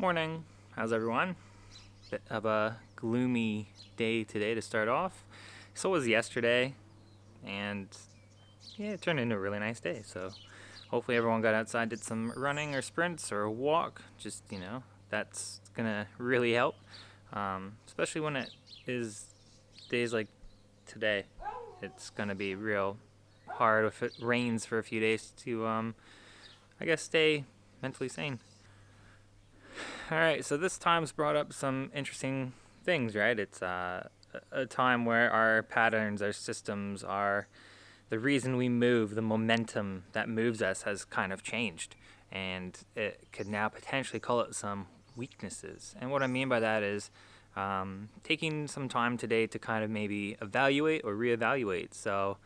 Morning. How's everyone? Bit of a gloomy day today to start off. So was yesterday, and yeah, it turned into a really nice day. So hopefully everyone got outside, did some running or sprints or a walk. Just, that's gonna really help, especially when it is days like today. It's gonna be real hard if it rains for a few days to, I guess, stay mentally sane. Alright, so this time's brought up some interesting things, right? It's a time where our patterns, our systems, the reason we move, the momentum that moves us has kind of changed. And it could now potentially call it some weaknesses. And what I mean by that is taking some time today to kind of maybe evaluate or reevaluate. So,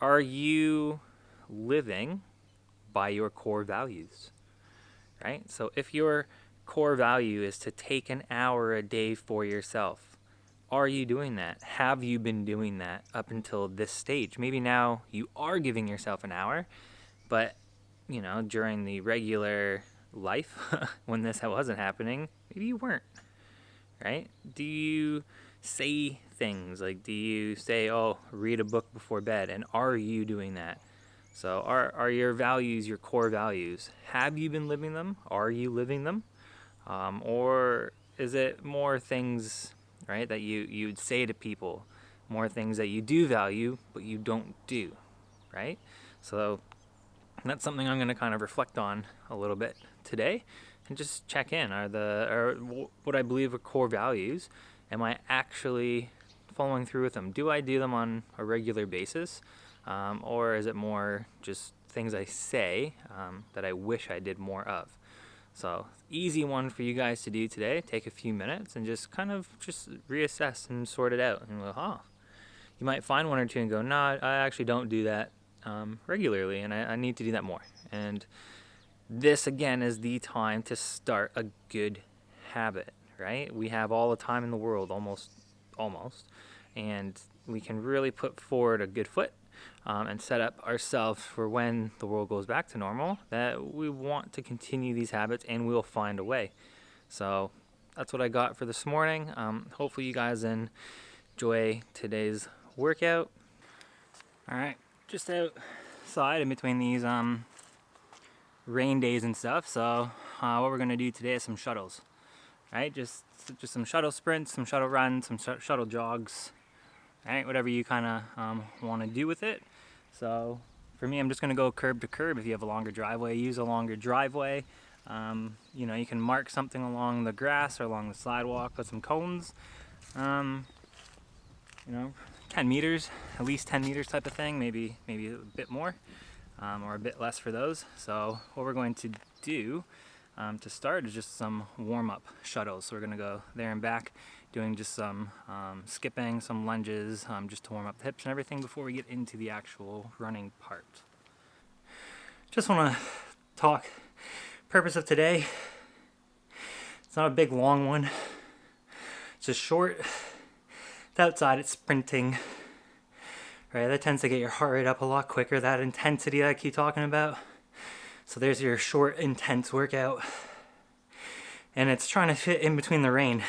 are you living by your core values? Right? So if your core value is to take an hour a day for yourself, are you doing that? Have you been doing that up until this stage? Maybe now you are giving yourself an hour, but during the regular life when this wasn't happening, maybe you weren't, right? Do you say things like, do you say, oh, read a book before bed, and are you doing that? So are your values your core values? Have you been living them? Are you living them? Or is it more things, right, that you'd say to people, more things that you do value but you don't do, right? So that's something I'm going to kind of reflect on a little bit today and just check in. Are what I believe are core values, am I actually following through with them? Do I do them on a regular basis? Or is it more just things I say that I wish I did more of? So, easy one for you guys to do today. Take a few minutes and just kind of just reassess and sort it out. And go, you might find one or two and go, no, I actually don't do that regularly, and I need to do that more. And this, again, is the time to start a good habit, right? We have all the time in the world, almost, and we can really put forward a good foot and set up ourselves for when the world goes back to normal, that we want to continue these habits and we'll find a way. So that's what I got for this morning. Hopefully you guys enjoy today's workout. All right, just outside in between these rain days and stuff. So what we're gonna do today is some shuttles, right? Just some shuttle sprints, some shuttle runs, some shuttle jogs. Right, whatever you kind of want to do with it. So for me, I'm just going to go curb to curb. If you have a longer driveway, use a longer driveway. You can mark something along the grass or along the sidewalk, put some cones. 10 meters, at least 10 meters type of thing, maybe a bit more or a bit less for those. So what we're going to do to start is just some warm-up shuttles. So we're going to go there and back, doing just some skipping, some lunges, just to warm up the hips and everything before we get into the actual running part. Just want to talk purpose of today. It's not a big long one. It's just short. It's outside, it's sprinting. Right, that tends to get your heart rate up a lot quicker, that intensity that I keep talking about. So there's your short, intense workout. And it's trying to fit in between the rain.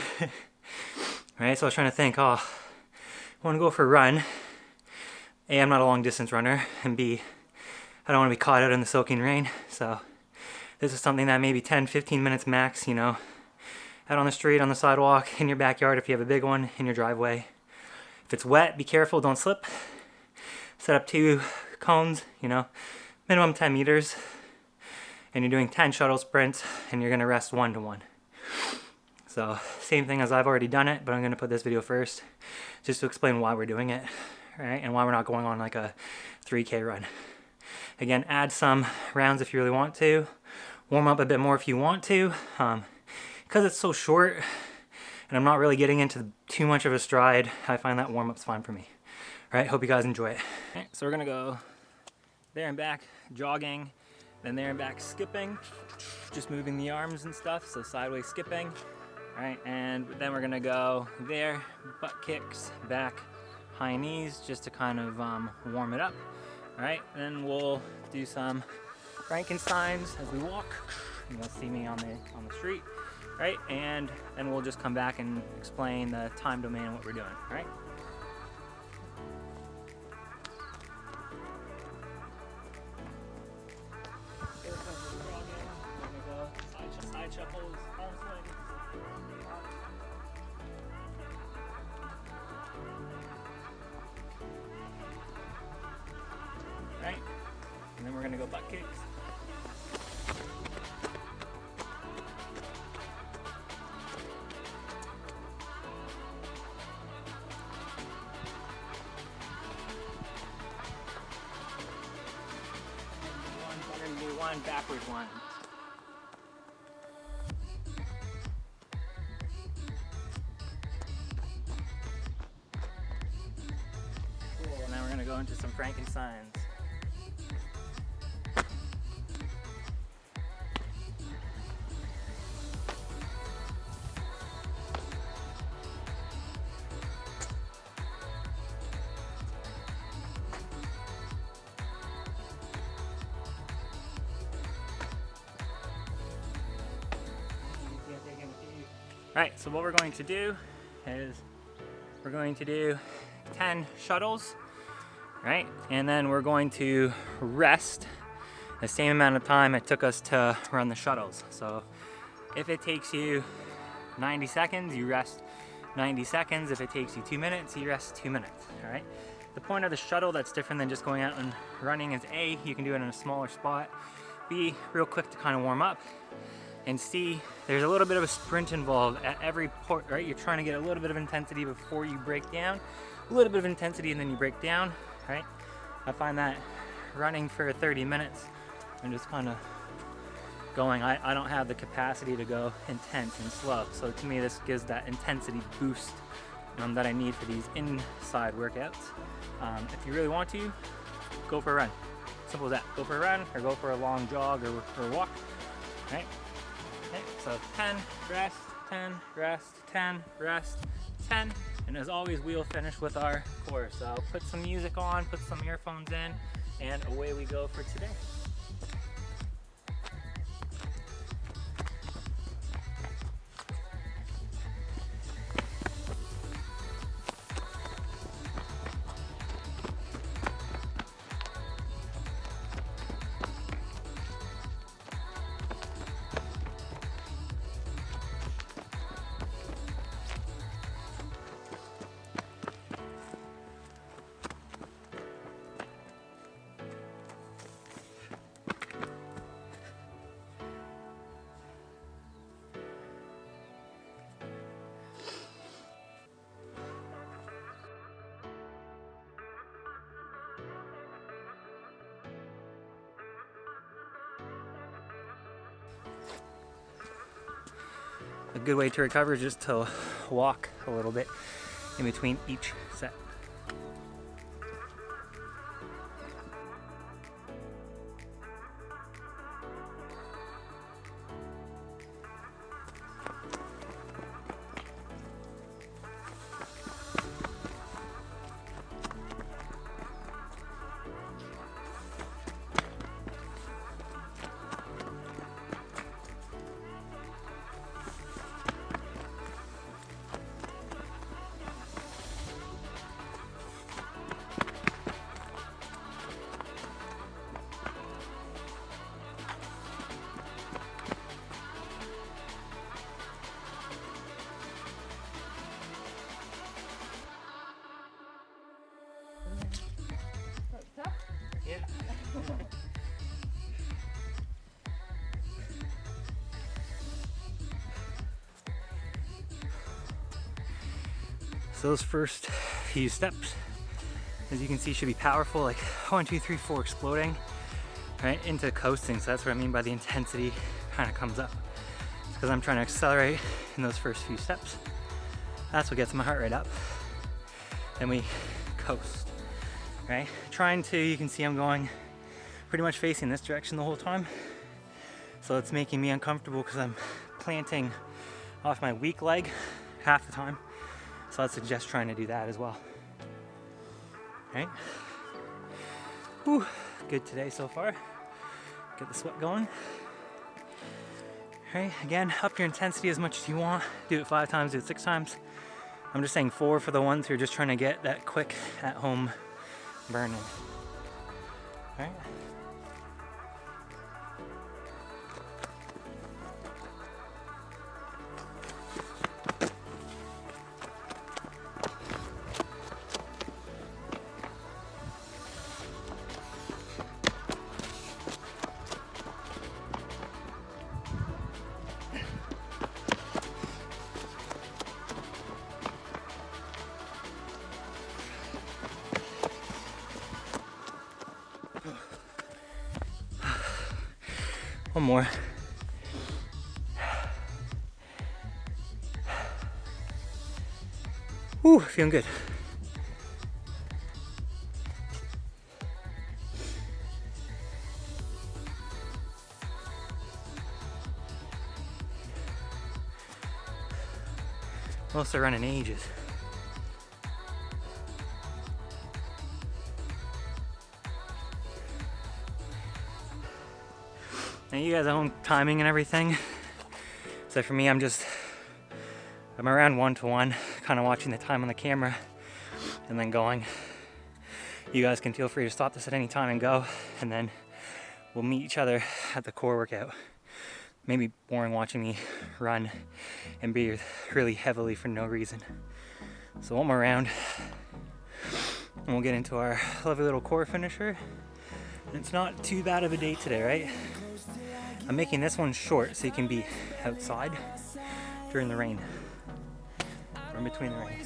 Right, so I was trying to think, I want to go for a run. A, I'm not a long distance runner, and B, I don't want to be caught out in the soaking rain. So this is something that maybe 10-15 minutes max, out on the street, on the sidewalk, in your backyard if you have a big one, in your driveway. If it's wet, be careful, don't slip. Set up 2 cones, minimum 10 meters. And you're doing 10 shuttle sprints, and you're going to rest 1-to-1. So, same thing as I've already done it, but I'm going to put this video first, just to explain why we're doing it, right? And why we're not going on like a 3K run. Again, add some rounds if you really want to. Warm up a bit more if you want to. Because it's so short, and I'm not really getting into too much of a stride, I find that warm-up's fine for me. All right, hope you guys enjoy it. Okay, so we're going to go there and back, jogging. Then there and back skipping, just moving the arms and stuff, so sideways skipping. All right, and then we're gonna go there, butt kicks, back, high knees, just to kind of warm it up. All right, then we'll do some Frankensteins as we walk. You will see me on the street. right? And then we'll just come back and explain the time domain and what we're doing, all right? Side shuffles, arm swings. Right? And then we're gonna go butt kicks. We're gonna do one backwards one. Cool, now we're gonna go into some Frankensteins. Right, so what we're going to do is we're going to do 10 shuttles, right? And then we're going to rest the same amount of time it took us to run the shuttles. So if it takes you 90 seconds, you rest 90 seconds. If it takes you 2 minutes, you rest 2 minutes, all right? The point of the shuttle that's different than just going out and running is A, you can do it in a smaller spot. B, real quick to kind of warm up. And C, there's a little bit of a sprint involved at every point, right? You're trying to get a little bit of intensity before you break down, a little bit of intensity and then you break down, right? I find that running for 30 minutes and just kind of going, I don't have the capacity to go intense and slow. So to me, this gives that intensity boost that I need for these inside workouts. If you really want to, go for a run. Simple as that. Go for a run or go for a long jog or walk, right? Okay, so 10, rest, 10, rest, 10, rest, 10. And as always, we'll finish with our core. So put some music on, put some earphones in, and away we go for today. A good way to recover is just to walk a little bit in between each set. Yeah. So those first few steps, as you can see, should be powerful, like 1, 2, 3, 4 exploding, right, into coasting. So that's what I mean by the intensity kind of comes up. It's because I'm trying to accelerate in those first few steps. That's what gets my heart rate up. Then we coast, right? Trying to, you can see I'm going pretty much facing this direction the whole time. So it's making me uncomfortable because I'm planting off my weak leg half the time. So I'd suggest trying to do that as well. Right? Whew, good today so far. Get the sweat going. Right, again, up your intensity as much as you want. Do it 5 times, do it 6 times. I'm just saying 4 for the ones who are just trying to get that quick at-home burning. All right. One more. Whew, feeling good. Most are running ages. Now you guys own timing and everything. So for me, I'm around 1 to 1, kind of watching the time on the camera and then going. You guys can feel free to stop this at any time and go, and then we'll meet each other at the core workout. Maybe boring watching me run and breathe really heavily for no reason. So one more round and we'll get into our lovely little core finisher. And it's not too bad of a day today, right? I'm making this one short so you can be outside during the rain, or in between the rain.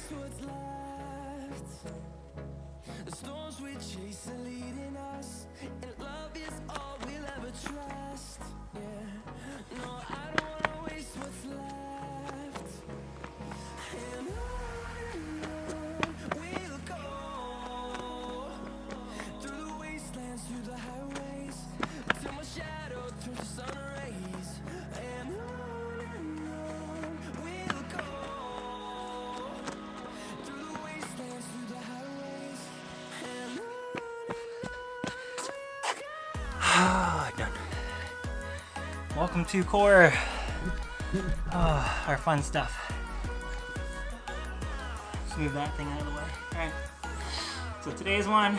Done. Welcome to core. Our fun stuff. Just move that thing out of the way. Alright. So today's one,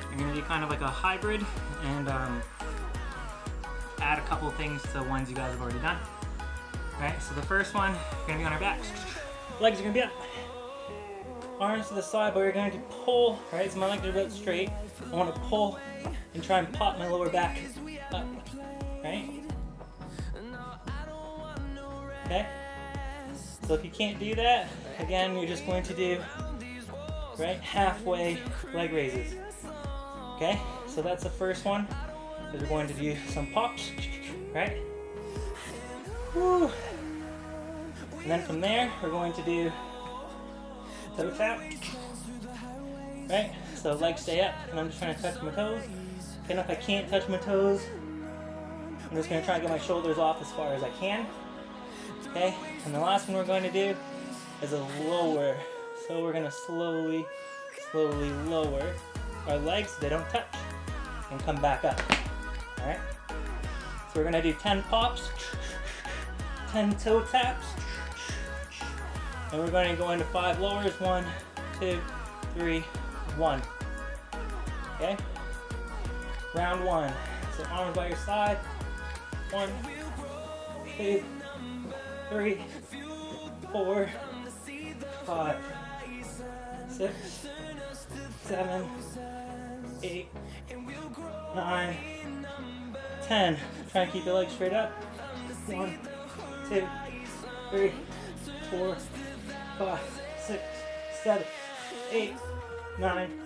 I'm going to do kind of like a hybrid and add a couple things to the ones you guys have already done. Alright, so the first one, you're going to be on our backs. Legs are going to be up. Arms to the side, but we're going to pull. Alright, so my legs are about straight. I want to pull and try and pop my lower back up, right? Okay? So if you can't do that, again, you're just going to do, right, halfway leg raises. Okay? So that's the first one. Is we're going to do some pops, right? Woo. And then from there, we're going to do toe tap, right? So legs stay up, and I'm just trying to touch my toes. And if I can't touch my toes, I'm just going to try and get my shoulders off as far as I can. Okay, and the last one we're going to do is a lower. So we're going to slowly lower our legs so they don't touch and come back up. Alright, so we're going to do 10 pops, 10 toe taps, and we're going to go into 5 lowers. 1, 2, 3, 1. Okay? Round 1. So arms by your side. 1, 2, 3, 4, 5, 6, 7, 8, 9, 10. Try and keep your legs straight up. 1, 2, 3, 4, 5, 6, 7, 8, 9,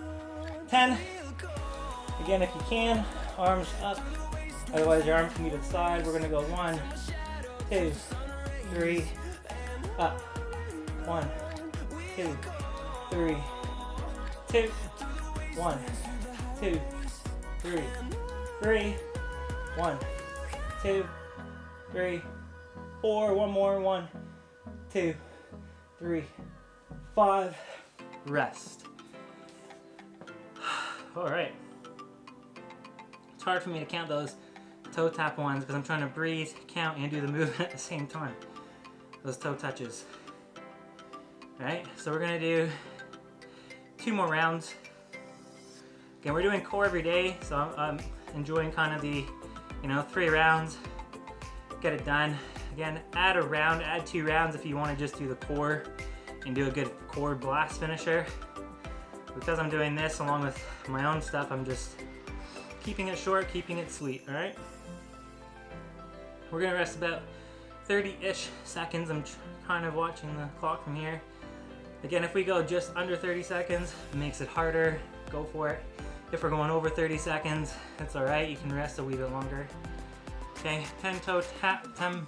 10. Again, if you can, arms up. Otherwise, your arms can be to the side. We're going to go 1, 2, 3, up. 1, 2, 3, 2, 1, 2, 3, 3, 1, 2, 3, 4. One more. 1, 2, 3, 5. Rest. All right. It's hard for me to count those toe tap ones because I'm trying to breathe, count, and do the movement at the same time. Those toe touches. Alright, so we're gonna do 2 more rounds. Again, we're doing core every day, so I'm enjoying kind of the, 3 rounds, get it done. Again, add 2 rounds if you want to just do the core and do a good core blast finisher. Because I'm doing this along with my own stuff, I'm just keeping it short, keeping it sweet, alright? We're gonna rest about 30-ish seconds. I'm kind of watching the clock from here. Again, if we go just under 30 seconds, it makes it harder, go for it. If we're going over 30 seconds, it's alright, you can rest a wee bit longer. Okay, 10 toe tap, 10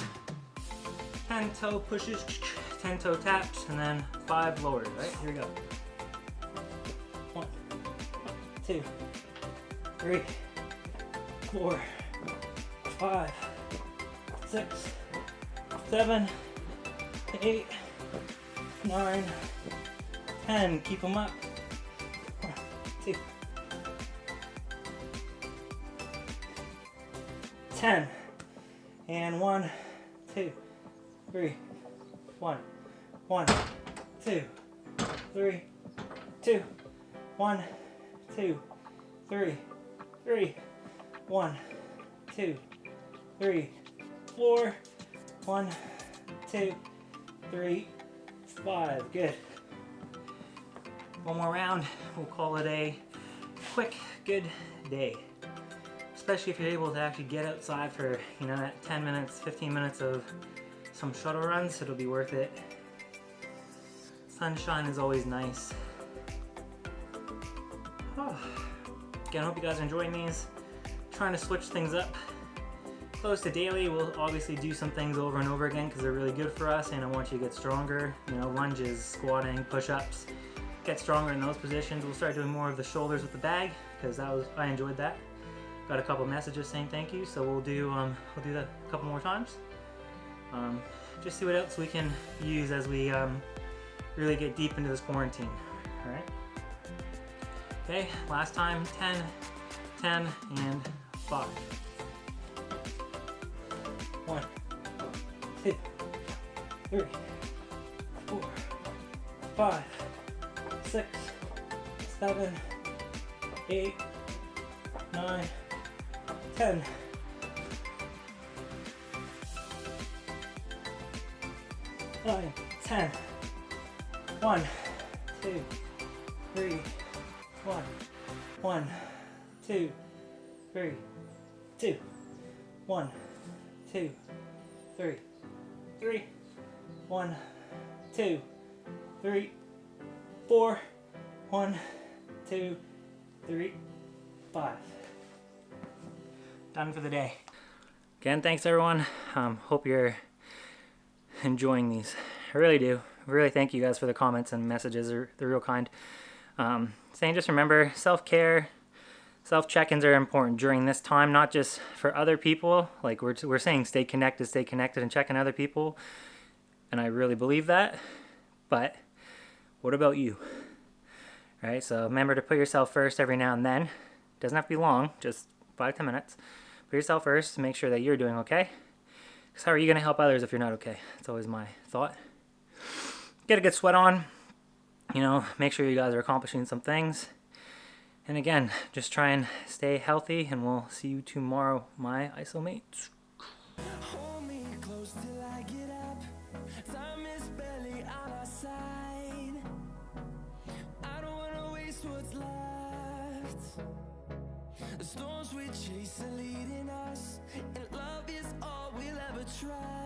toe pushes, 10 toe taps, and then 5 lowers, right? Here we go. 1, 2, 3, 4, 5, 6, 7, 8, 9, 10. Keep them up. 1, 2, 10. And 1, 2, 3, 1, 1, 2, 3, 2, 1, 2, 3, 3, 1, 2, 3, 4, 1, 2, 3, 5. Good. One more round. We'll call it a quick, good day. Especially if you're able to actually get outside for, that 10 minutes, 15 minutes of some shuttle runs, it'll be worth it. Sunshine is always nice. Oh. Again, I hope you guys are enjoying these. Trying to switch things up. Close to daily, we'll obviously do some things over and over again because they're really good for us and I want you to get stronger. Lunges, squatting, push-ups. Get stronger in those positions. We'll start doing more of the shoulders with the bag because I enjoyed that. Got a couple messages saying thank you, so we'll do that a couple more times. Just see what else we can use as we really get deep into this quarantine. All right. Okay, last time, 10, 10, and 5. 1, 2, 3, 4, 5, 6, 7, 8, 9, 10. 9, 10. 1, 2, 3, 1, 1, 2, 3, 2, 1, 2, 3, 3, 1, 2, 3, 4, 1, 2, 3, 5. Done for the day. Again, thanks everyone. Hope you're enjoying these. I really do. Really thank you guys for the comments and messages. They're real kind. Saying just remember, self-care, self-check-ins are important during this time, not just for other people. Like we're saying stay connected and checking other people. And I really believe that. But what about you? Right? So remember to put yourself first every now and then. Doesn't have to be long, just 5-10 minutes. Put yourself first to make sure that you're doing okay. Because how are you going to help others if you're not okay? That's always my thought. Get a good sweat on. Make sure you guys are accomplishing some things. And again, just try and stay healthy, and we'll see you tomorrow, my ISO mates. Hold me close till I get up. Time is barely on our side. I don't wanna waste what's left. The storms we chase are leading us, and love is all we'll ever try.